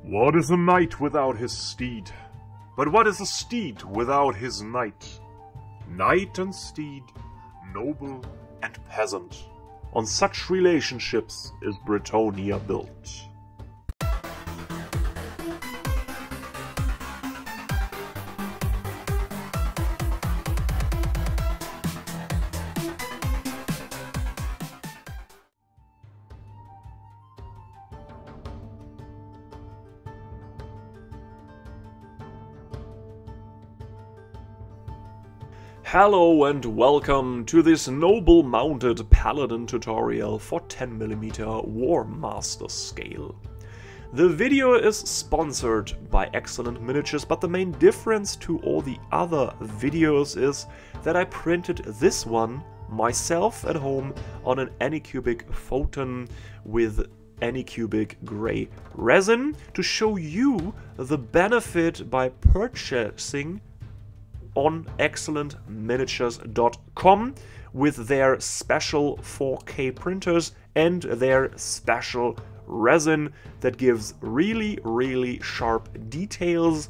What is a knight without his steed? But what is a steed without his knight? Knight and steed, noble and peasant. On such relationships is Bretonnia built. Hello and welcome to this noble Mounted Paladin tutorial for 10mm Warmaster scale. The video is sponsored by Excellent Miniatures, but the main difference to all the other videos is that I printed this one myself at home on an Anycubic photon with Anycubic grey resin to show you the benefit by purchasing on excellentminiatures.com with their special 4K printers and their special resin that gives really sharp details.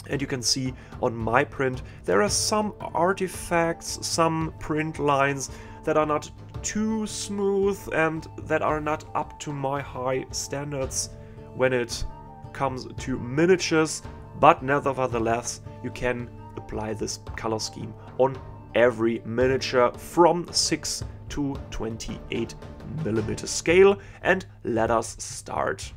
And you can see on my print there are some artifacts, some print lines that are not too smooth and that are not up to my high standards when it comes to miniatures, but nevertheless you can apply this color scheme on every miniature from 6 to 28mm scale, and let us start.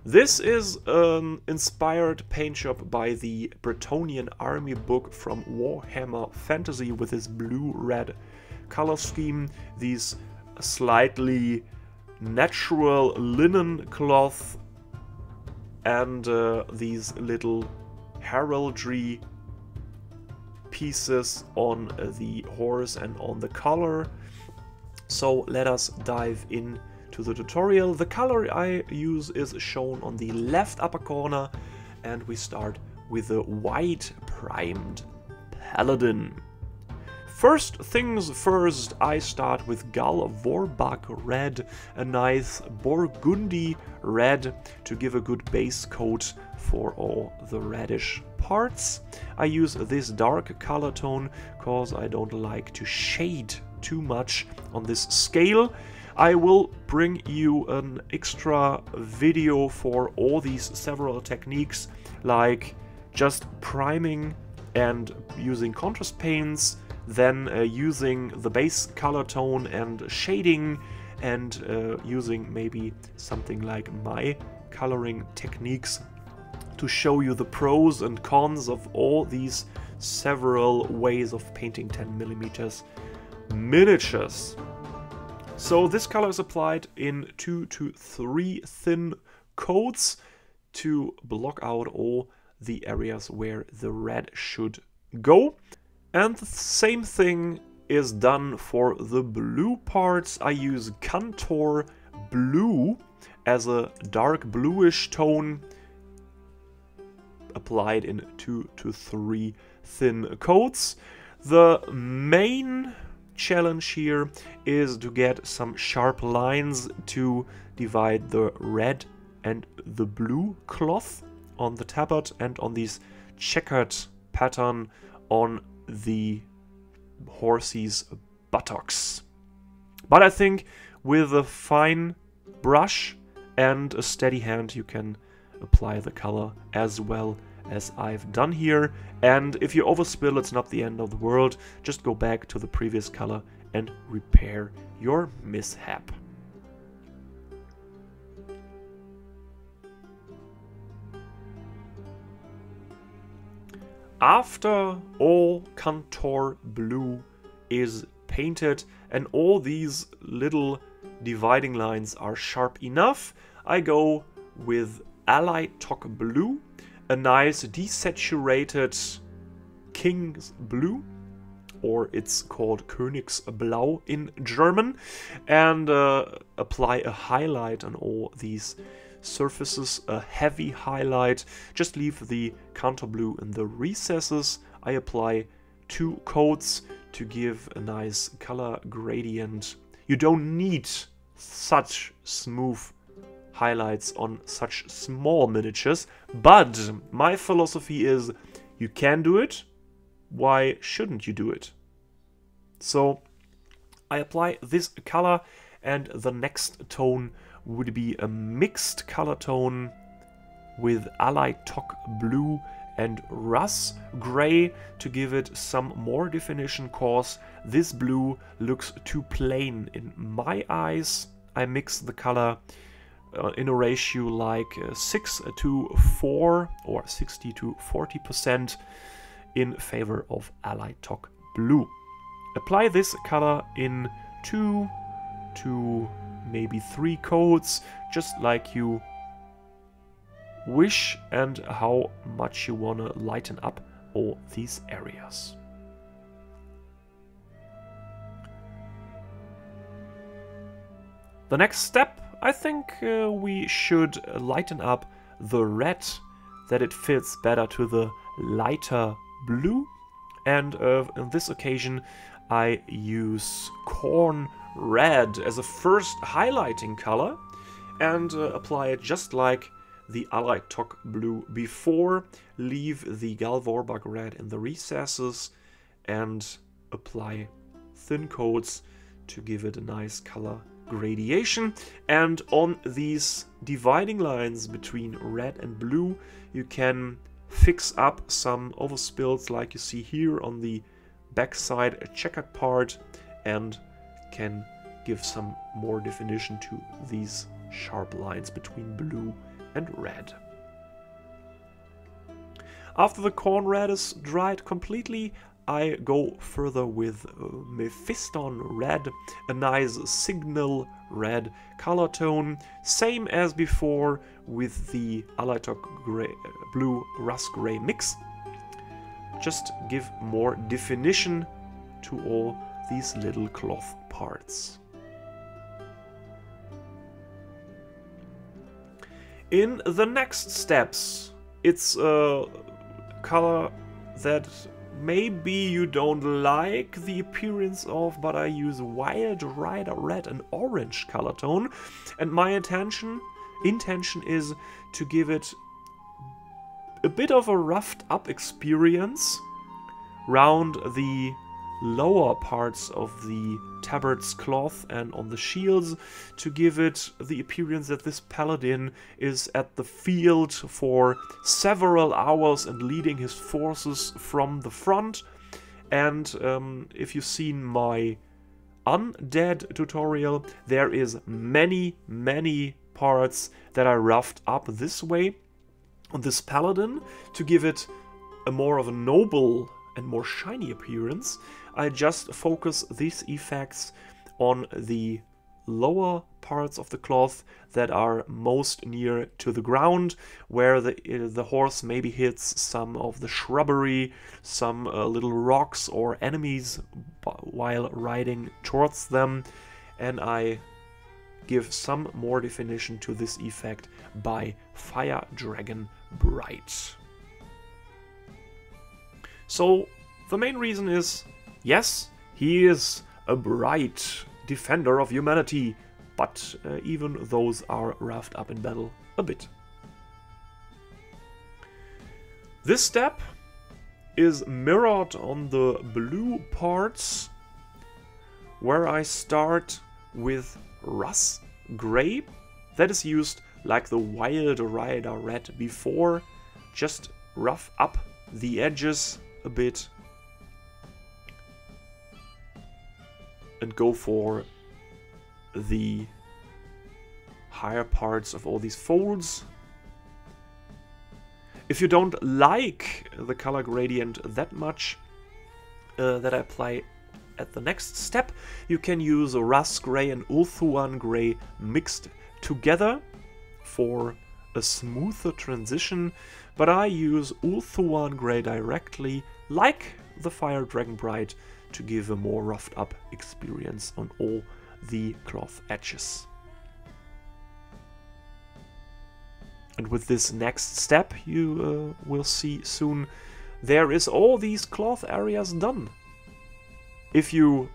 This is an inspired paint job by the Bretonnian army book from Warhammer Fantasy with this blue-red color scheme, these slightly natural linen cloth and these little heraldry pieces on the horse and on the collar. So let us dive into the tutorial. The color I use is shown on the left upper corner, and we start with the white primed paladin. First things first, I start with Gull Vorbak red, a nice burgundy red to give a good base coat for all the reddish parts. I use this dark color tone because I don't like to shade too much on this scale. I will bring you an extra video for all these several techniques, like just priming and using contrast paints, then using the base color tone and shading, and using maybe something like my coloring techniques to show you the pros and cons of all these several ways of painting 10mm miniatures. So this color is applied in 2 to 3 thin coats to block out all the areas where the red should go. And the same thing is done for the blue parts. I use Kantor blue as a dark bluish tone, applied in 2 to 3 thin coats. The main challenge here is to get some sharp lines to divide the red and the blue cloth on the tabard and on these checkered pattern on the horse's buttocks. But I think with a fine brush and a steady hand you can apply the color as well as I've done here. And if you overspill, it's not the end of the world. Just go back to the previous color and repair your mishap. After all Kantor blue is painted and all these little dividing lines are sharp enough, I go with Alaitoc blue, a nice desaturated King's blue, or it's called Königsblau in German, and apply a highlight on all these surfaces, a heavy highlight. Just leave the Kantor blue in the recesses. I apply 2 coats to give a nice color gradient. You don't need such smooth highlights on such small miniatures, but my philosophy is you can do it, why shouldn't you do it? So I apply this color, and the next tone would be a mixed color tone with Alaitoc blue and Russ gray to give it some more definition, cause this blue looks too plain in my eyes. I mix the color in a ratio like 6 to 4 or 60 to 40% in favor of Alaitoc blue. Apply this color in 2 to maybe 3 coats, just like you wish and how much you want to lighten up all these areas. The next step, I think we should lighten up the red, that it fits better to the lighter blue, and on this occasion I use Khorne red as a first highlighting color and apply it just like the Alaitoc blue before. Leave the Vorbak red in the recesses and apply thin coats to give it a nice color gradation. And on these dividing lines between red and blue you can fix up some overspills like you see here on the backside checkered part, and can give some more definition to these sharp lines between blue and red. After the Khorne red is dried completely, I go further with Mephiston red, a nice signal red color tone, same as before with the Alaitoc gray, blue Russ gray mix. Just give more definition to all these little cloth parts. In the next steps, it's a color that maybe you don't like the appearance of, but I use Wild Rider red and orange color tone, and my intention is to give it a bit of a roughed up experience round the lower parts of the tabards cloth and on the shields, to give it the appearance that this paladin is at the field for several hours and leading his forces from the front. And if you've seen my undead tutorial, there is many parts that I roughed up this way on this paladin to give it a more of a noble and more shiny appearance. I just focus these effects on the lower parts of the cloth that are most near to the ground, where the horse maybe hits some of the shrubbery, some little rocks or enemies while riding towards them, and I give some more definition to this effect by Fire Dragon Bright. So the main reason is, yes, he is a bright defender of humanity, but even those are roughed up in battle a bit. This step is mirrored on the blue parts, where I start with Russ Gray, that is used like the Wild Rider red before, just rough up the edges a bit and go for the higher parts of all these folds. If you don't like the color gradient that much that I apply at the next step, you can use a Russ Gray and Ulthuan Gray mixed together for a smoother transition, but I use Ulthuan Gray directly, like the Fire Dragon Bright, to give a more roughed up experience on all the cloth edges. And with this next step, you will see soon, there is all these cloth areas done. If you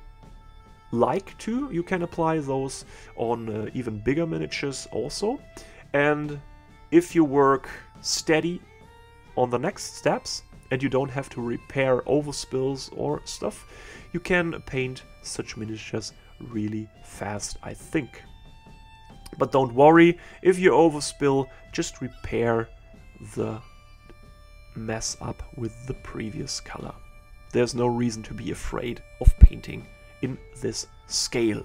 like to, you can apply those on even bigger miniatures also. And if you work steady on the next steps and you don't have to repair overspills or stuff, you can paint such miniatures really fast, I think. But don't worry, if you overspill, just repair the mess up with the previous color. There's no reason to be afraid of painting in this scale.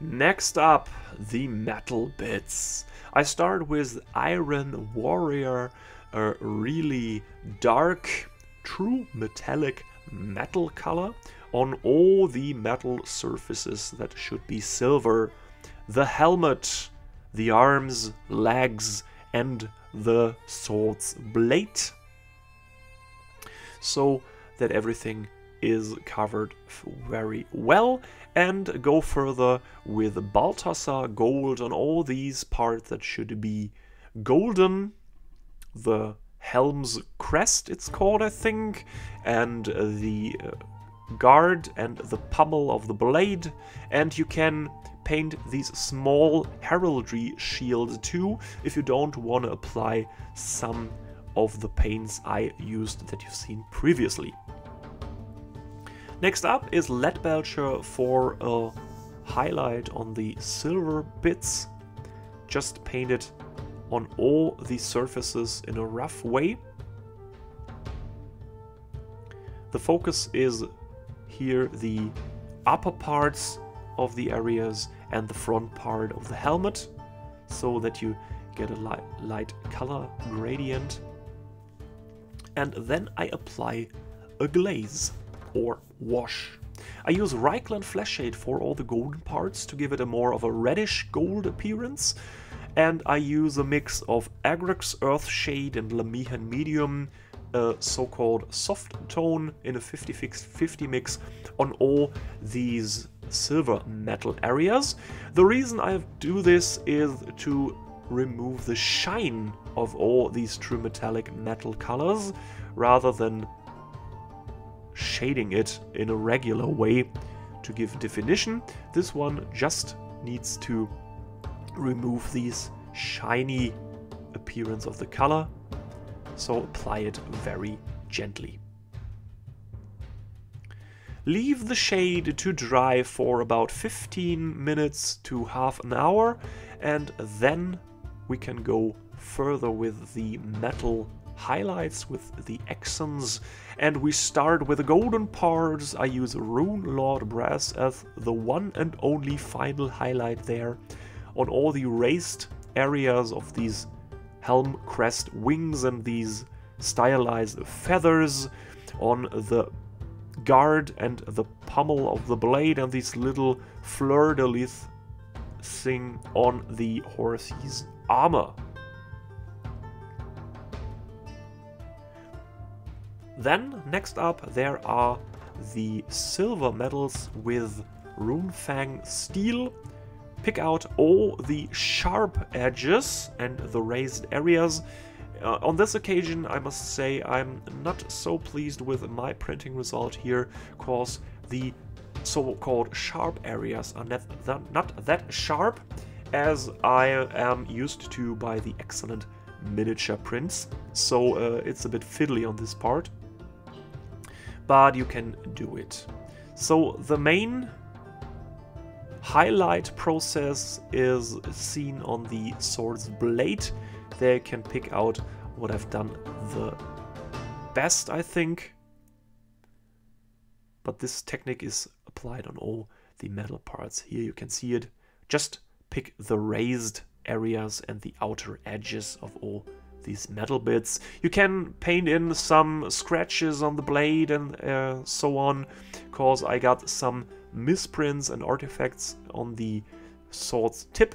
Next up, the metal bits. I start with Iron Warrior, a really dark, true metallic metal color on all the metal surfaces that should be silver. The helmet, the arms, legs, and the sword's blade. So that everything is covered very well. And go further with Balthasar gold on all these parts that should be golden. The helm's crest, it's called, I think, and the guard and the pommel of the blade. And you can paint these small heraldry shields too, if you don't want to apply some of the paints I used that you've seen previously. Next up is Leadbelcher for a highlight on the silver bits. Just paint it on all the surfaces in a rough way. The focus is here the upper parts of the areas and the front part of the helmet, so that you get a light color gradient. And then I apply a glaze or wash. I use Reikland Fleshshade for all the golden parts to give it a more of a reddish gold appearance, and I use a mix of Agrax Earthshade and Lahmian medium, so-called soft tone in a 50-50 mix on all these silver metal areas. The reason I do this is to remove the shine of all these true metallic metal colors, rather than shading it in a regular way to give definition. This one just needs to remove these shiny appearance of the color, so apply it very gently. Leave the shade to dry for about 15 minutes to half an hour, and then we can go further with the metal highlights, with the accents, and we start with the golden parts. I use Runelord brass as the one and only final highlight there on all the raised areas of these helm crest wings and these stylized feathers, on the guard and the pommel of the blade, and this little fleur-de-lis thing on the horse's armor. Then, next up, there are the silver medals with Runefang steel. Pick out all the sharp edges and the raised areas. On this occasion, I must say I'm not so pleased with my printing result here, because the so-called sharp areas are not that sharp as I am used to by the excellent miniature prints. So it's a bit fiddly on this part, but you can do it. So the main highlight process is seen on the sword's blade. There you can pick out what I've done the best, I think. But this technique is applied on all the metal parts. Here you can see it. Just pick the raised areas and the outer edges of all these metal bits. You can paint in some scratches on the blade and so on, because I got some misprints and artifacts on the sword's tip.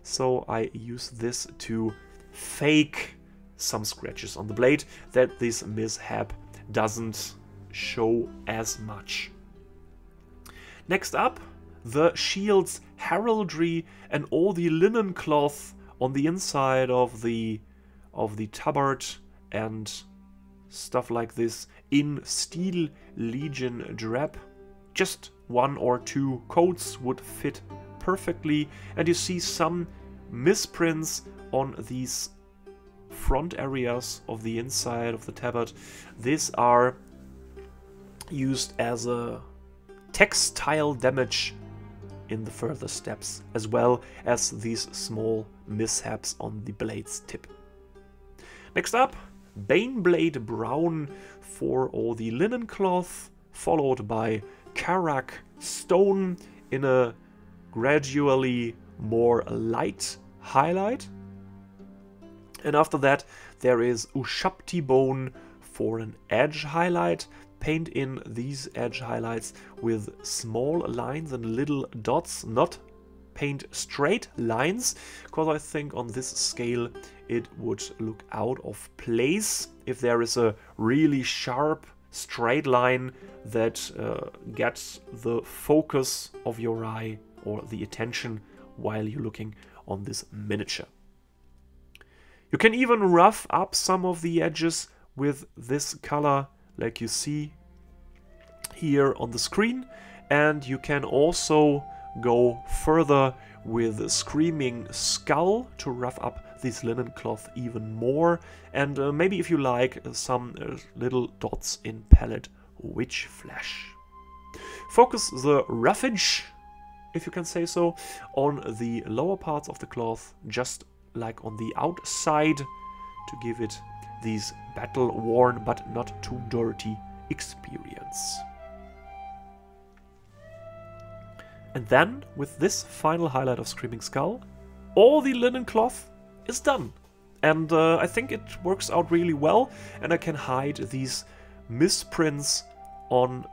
So I use this to fake some scratches on the blade, that this mishap doesn't show as much. Next up, the shield's heraldry and all the linen cloth on the inside of the tabard and stuff like this in Steel Legion drab. Just 1 or 2 coats would fit perfectly, and you see some misprints on these front areas of the inside of the tabard. These are used as a textile damage in the further steps, as well as these small mishaps on the blade's tip. Next up, Baneblade Brown for all the linen cloth, followed by Corax Stone in a gradually more light highlight. And after that, there is Ushapti Bone for an edge highlight. Paint in these edge highlights with small lines and little dots, not paint straight lines, because I think on this scale it would look out of place if there is a really sharp straight line that gets the focus of your eye or the attention while you're looking on this miniature. You can even rough up some of the edges with this color, like you see here on the screen, and you can also go further with Screaming Skull to rough up this linen cloth even more, and maybe if you like some little dots in Pallid Witch Flesh. Focus the roughage, if you can say so, on the lower parts of the cloth, just like on the outside, to give it this battle-worn but not too dirty experience. And then, with this final highlight of Screaming Skull, all the linen cloth is done. And I think it works out really well, and I can hide these misprints on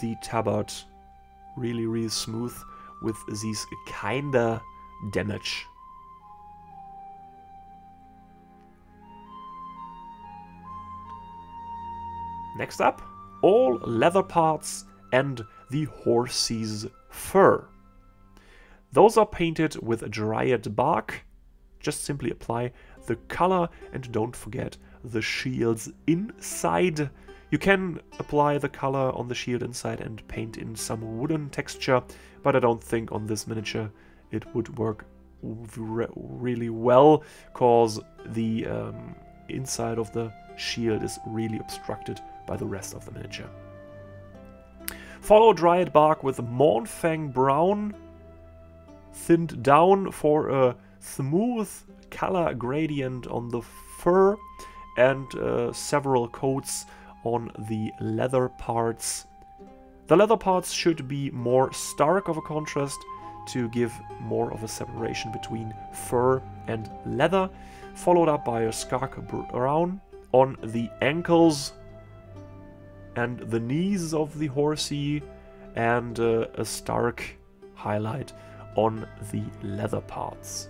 the tabard really, really smooth with these kinda damage. Next up, all leather parts and the horse's fur. Those are painted with Dryad bark. Just simply apply the color and don't forget the shield's inside. You can apply the color on the shield inside and paint in some wooden texture, but I don't think on this miniature it would work really well, because the inside of the shield is really obstructed by the rest of the miniature. Follow Dryad bark with Mournfang brown, thinned down for a smooth color gradient on the fur, and several coats on the leather parts. The leather parts should be more stark of a contrast to give more of a separation between fur and leather, followed up by a Skrag brown on the ankles and the knees of the horsey, and a stark highlight on the leather parts.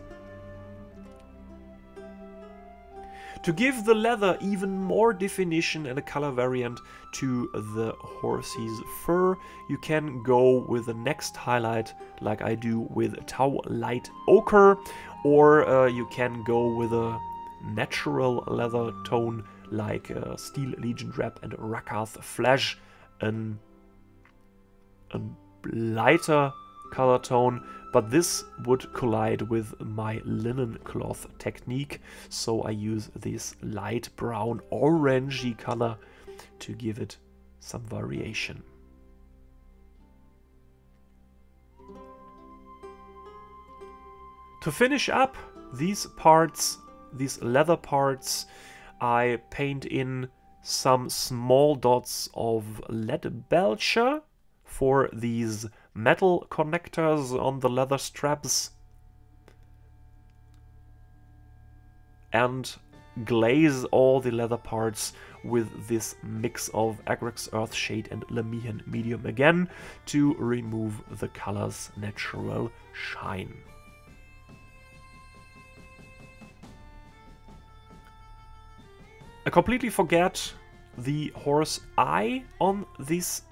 To give the leather even more definition and a color variant to the horsey's fur, you can go with the next highlight like I do with Tau Light Ochre, or you can go with a natural leather tone like Steel Legion Drab and Rakath Flesh, a lighter color tone, but this would collide with my linen cloth technique, so I use this light brown orangey color to give it some variation. To finish up these parts, these leather parts, I paint in some small dots of Leadbelcher for these metal connectors on the leather straps, and glaze all the leather parts with this mix of Agrax Earthshade and Lahmian medium again to remove the color's natural shine. I completely forget the horse eye on this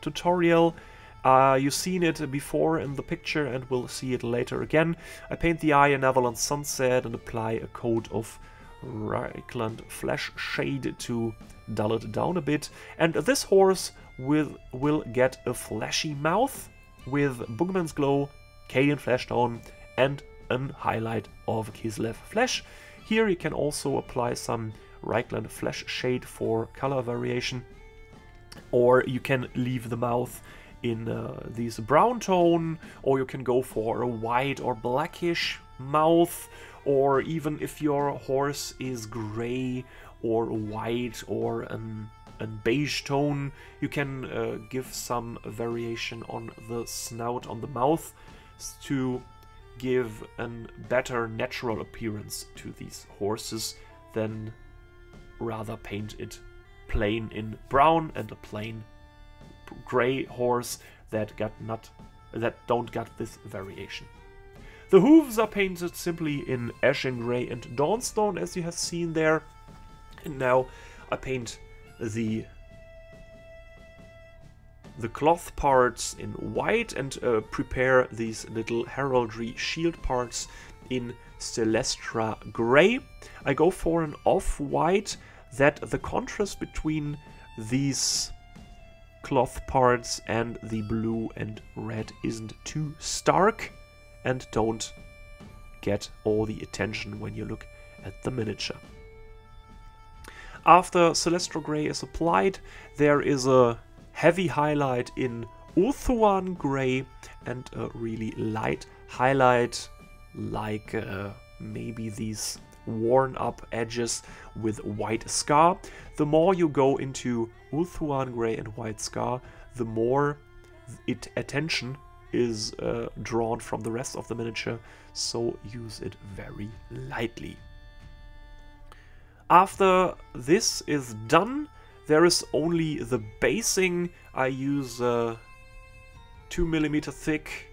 tutorial. You've seen it before in the picture and will see it later again. I paint the eye in Avalon Sunset and apply a coat of Reikland Fleshshade to dull it down a bit. And this horse will get a fleshy mouth with Bugmans Glow, Cadian Fleshtone, and a highlight of Kislev flesh. Here you can also apply some Reikland Fleshshade for color variation, or you can leave the mouth in this brown tone, or you can go for a white or blackish mouth, or even if your horse is gray or white or a beige tone, you can give some variation on the snout, on the mouth, to give a better natural appearance to these horses than rather paint it plain in brown and a plain gray horse that don't get this variation. The hooves are painted simply in Eshin Grey and Dawnstone, as you have seen there. And now I paint the cloth parts in white and prepare these little heraldry shield parts in Celestra Grey. I go for an off-white that the contrast between these cloth parts and the blue and red isn't too stark and don't get all the attention when you look at the miniature. After Celestra Grey is applied, there is a heavy highlight in Ulthuan Grey and a really light highlight, like maybe these worn up edges with white scar. The more you go into Ulthuan Grey and white scar, the more attention is drawn from the rest of the miniature, so use it very lightly. After this is done, there is only the basing. I use 2mm thick,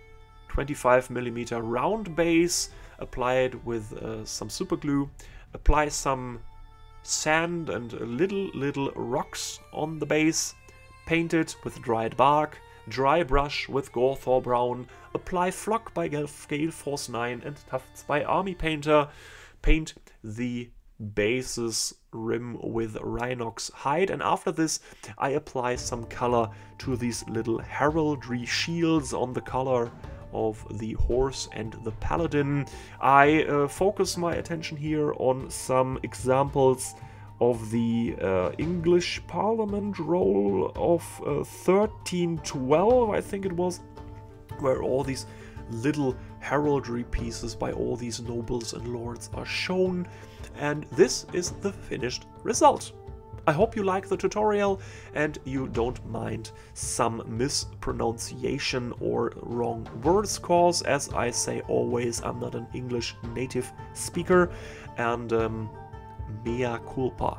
25mm round base, apply it with some super glue, apply some sand and little rocks on the base, paint it with Dryad bark, dry brush with Gorthor brown, apply Flock by Gale Force 9 and Tufts by Army Painter, paint the base's rim with Rhinox hide, and after this I apply some color to these little heraldry shields on the color of the horse and the paladin. I focus my attention here on some examples of the English Parliament roll of 1312, I think it was, where all these little heraldry pieces by all these nobles and lords are shown, and this is the finished result. I hope you like the tutorial and you don't mind some mispronunciation or wrong words, cause as I say always, I'm not an English native speaker, and mea culpa.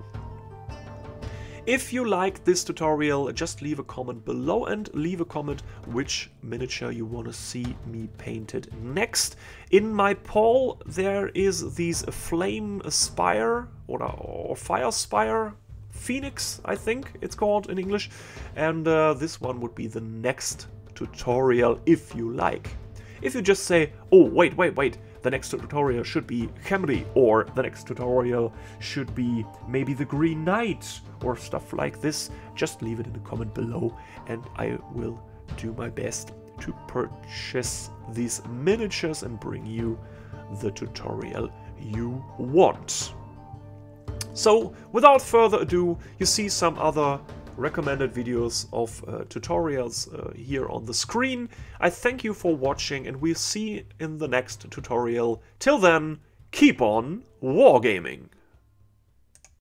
If you like this tutorial, just leave a comment below and leave a comment which miniature you want to see me painted next. In my poll there is these flame spire or fire spire phoenix, I think it's called in English, and this one would be the next tutorial if you like. If you just say, oh wait, the next tutorial should be Khemri, or the next tutorial should be maybe the Green Knight, or stuff like this, just leave it in the comment below and I will do my best to purchase these miniatures and bring you the tutorial you want. So without further ado, you see some other recommended videos of tutorials here on the screen. I thank you for watching and we'll see in the next tutorial. Till then, keep on wargaming!